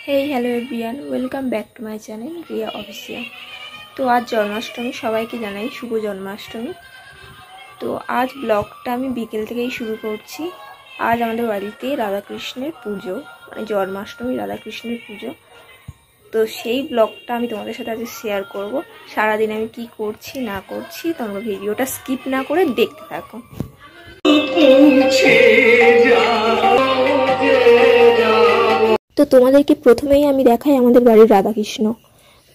Hello everyone welcome back to my channel Riya official. तो आज जन्माष्टमी सबाइके जानाई शुभ जन्माष्टमी। तो आज ब्लगटा आमी बिकेल थेकेई शुरू करछि। आज आमादेर बाड़ीते राधाकृष्णेर पुजो माने जन्माष्टमी राधाकृष्णेर पुजो। तो सेई ब्लगटा आमी तोमादेर साथे आज शेयर करब। सारा दिन आमी कि करछि ना करछि तोमरा भिडियोटा स्किप ना करे देखते थाको। तो তোমাদেরকে প্রথমেই আমি দেখাই আমাদের বাড়ির রাধাকৃষ্ণ।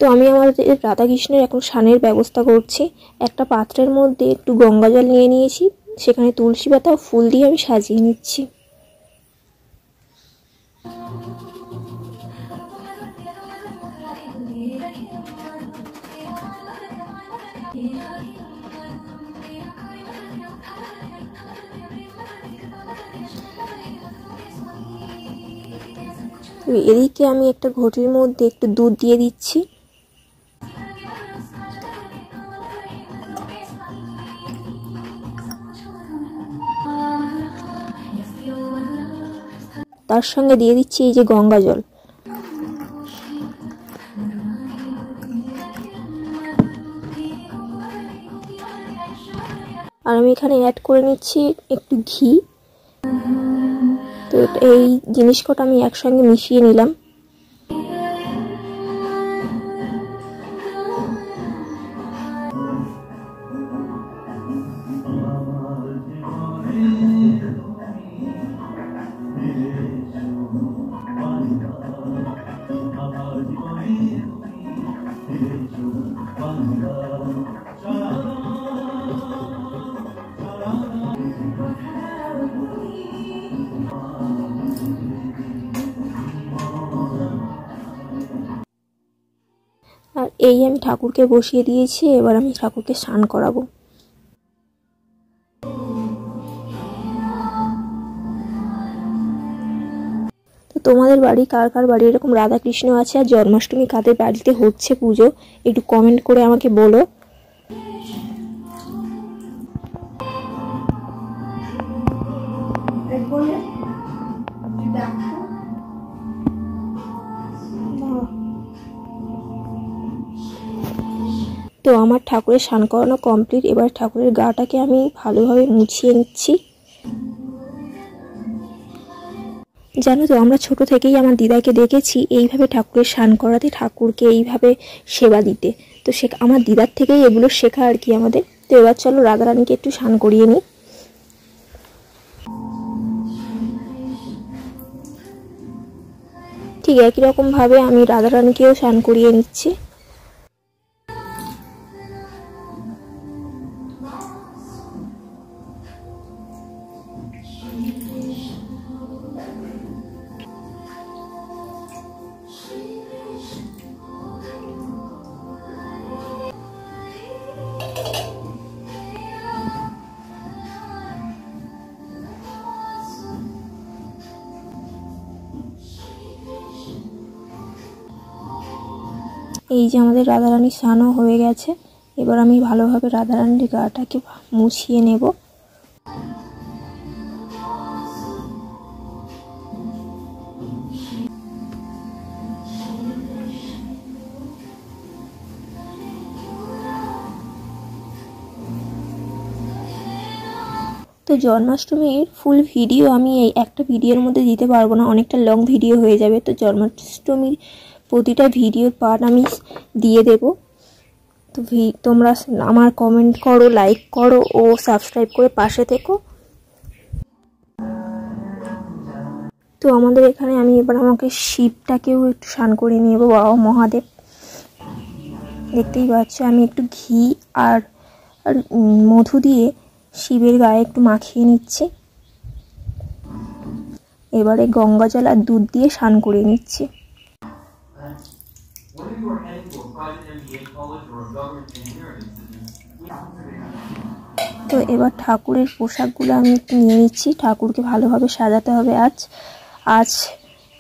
তো আমি আমাদের রাধাকৃষ্ণের এখন স্নানের ব্যবস্থা করছি। একটা পাত্রের মধ্যে একটু গঙ্গা জল নিয়ে নিয়েছি, সেখানে তুলসী পাতা ও ফুল দিয়ে আমি সাজিয়ে নিচ্ছি। এদিকে আমি একটা ঘটির মধ্যে একটু দুধ দিয়ে দিচ্ছি। তার সঙ্গে দিয়ে দিচ্ছি এই যে গঙ্গা জল। আর আমি এখানে অ্যাড করে নিচ্ছি একটু ঘি। তো এই জিনিস কটা আমি একসঙ্গে মিশিয়ে নিলাম। আর এই আমি ঠাকুরকে বসিয়ে দিয়েছি, এবার আমি ঠাকুরকে স্নান করাবো। তো তোমাদের বাড়ি কার কার বাড়ি এরকম রাধাকৃষ্ণ আছে আর জন্মাষ্টমী কাদের বাড়িতে হচ্ছে পুজো একটু কমেন্ট করে আমাকে বলো। তো আমার ঠাকুরের স্নান করানো কমপ্লিট। এবার ঠাকুরের গাটাকে আমি ভালোভাবে মুছিয়ে নিচ্ছি। জানো তো আমরা ছোট থেকেই আমার দিদাকে দেখেছি এইভাবে ঠাকুরের স্নান করাতে, ঠাকুরকে এইভাবে সেবা দিতে। তো আমার দিদার থেকেই এগুলো শেখা আর কি আমাদের। তো এবার চলো রাধারানীকে একটু স্নান করিয়ে নিই। ঠিক একই রকম ভাবে আমি রাধারানীকেও স্নান করিয়ে নিচ্ছি। এই যে আমাদের রাধারানীর স্নানও হয়ে গেছে। এবার আমি ভালোভাবে রাধারানীর গাটাকে মুছিয়ে নেব। তো জন্মাষ্টমীর ফুল ভিডিও আমি এই একটা ভিডিওর মধ্যে দিতে পারবো না, অনেকটা লং ভিডিও হয়ে যাবে। তো জন্মাষ্টমীর প্রতিটা ভিডিওর পার্ট আমি দিয়ে দেব। তো তোমরা আমার কমেন্ট করো, লাইক করো ও সাবস্ক্রাইব করে পাশে থেকো। তো আমাদের এখানে আমি এবার আমাকে শিবটাকেও একটু স্নান করে নেব। বাবা মহাদেব দেখতেই পাচ্ছ, আমি একটু ঘি আর মধু দিয়ে শিবের গায়ে একটু মাখিয়ে নিচ্ছি। এবারে গঙ্গা জল আর দুধ দিয়ে স্নান করে নিচ্ছি। তো এবার ঠাকুরের পোশাকগুলো আমি একটু নিয়ে নিচ্ছি। ঠাকুরকে ভালোভাবে সাজাতে হবে। আজ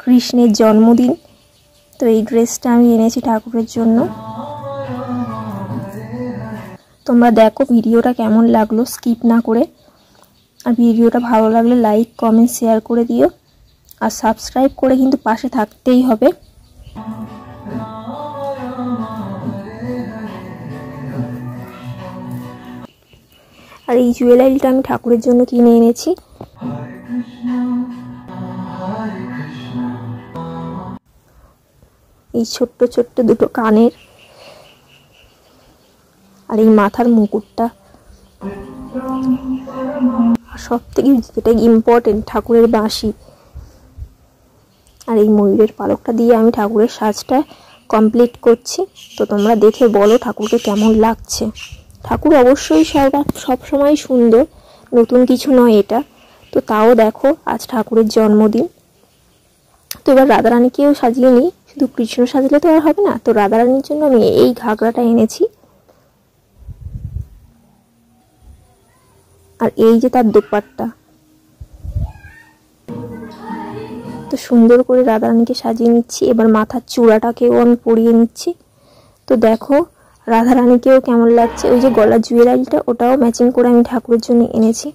কৃষ্ণের জন্মদিন। তো এই ড্রেসটা আমি এনেছি ঠাকুরের জন্য। তোমরা দেখো ভিডিওটা কেমন লাগলো স্কিপ না করে। আর ভিডিওটা ভালো লাগলে লাইক কমেন্ট শেয়ার করে দিও। আর সাবস্ক্রাইব করে কিন্তু পাশে থাকতেই হবে। আর এই জুয়েলারিটা আমি ঠাকুরের জন্য কিনে এনেছি। এই ছোট্ট ছোট্ট দুটো কানের আর এই মাথার মুকুটটা, আর সব থেকে যেটা ইম্পর্টেন্ট ঠাকুরের বাঁশি আর এই ময়ূরের পালকটা দিয়ে আমি ঠাকুরের সাজটা কমপ্লিট করছি। তো তোমরা দেখে বলো ঠাকুরকে কেমন লাগছে। ঠাকুর অবশ্যই সব সময় সুন্দর, নতুন কিছু নয় এটা। তো তাও দেখো আজ ঠাকুরের জন্মদিন, তো এবার রাধারানীকেও সাজিয়ে নিই। শুধু কৃষ্ণ সাজলে তো আর হবে না, তো রাধারানীর জন্য আমি এই ঘাগরাটা এনেছি। আর এই যে তার দোপাট্টা, তো সুন্দর করে রাধারানীকে সাজিয়ে নিচ্ছি। এবার মাথার চূড়াটাকেও আমি পরিয়ে নিচ্ছি। তো দেখো রাধারানীকেও কেমন লাগছে। ওই যে গলার জুয়েলারিটা ওটাও ম্যাচিং করে আমি ঠাকুরের জন্য এনেছি।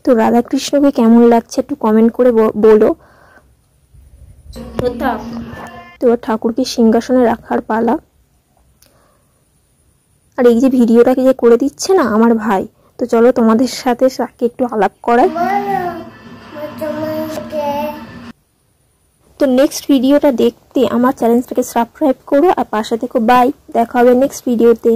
তো রাধাকৃষ্ণকে কেমন লাগছে একটু কমেন্ট করে বলো। তো ঠাকুরকে সিংহাসনে রাখার পালা। আর এই যে ভিডিওটাকে যে করে দিচ্ছে না আমার ভাই, তো চলো তোমাদের সাথে তাকে একটু আলাপ করাই। তো নেক্সট ভিডিওটা দেখতে আমার চ্যানেলটাকে সাবস্ক্রাইব করো আর পাশে থেকো। বাই, দেখা হবে নেক্সট ভিডিওতে।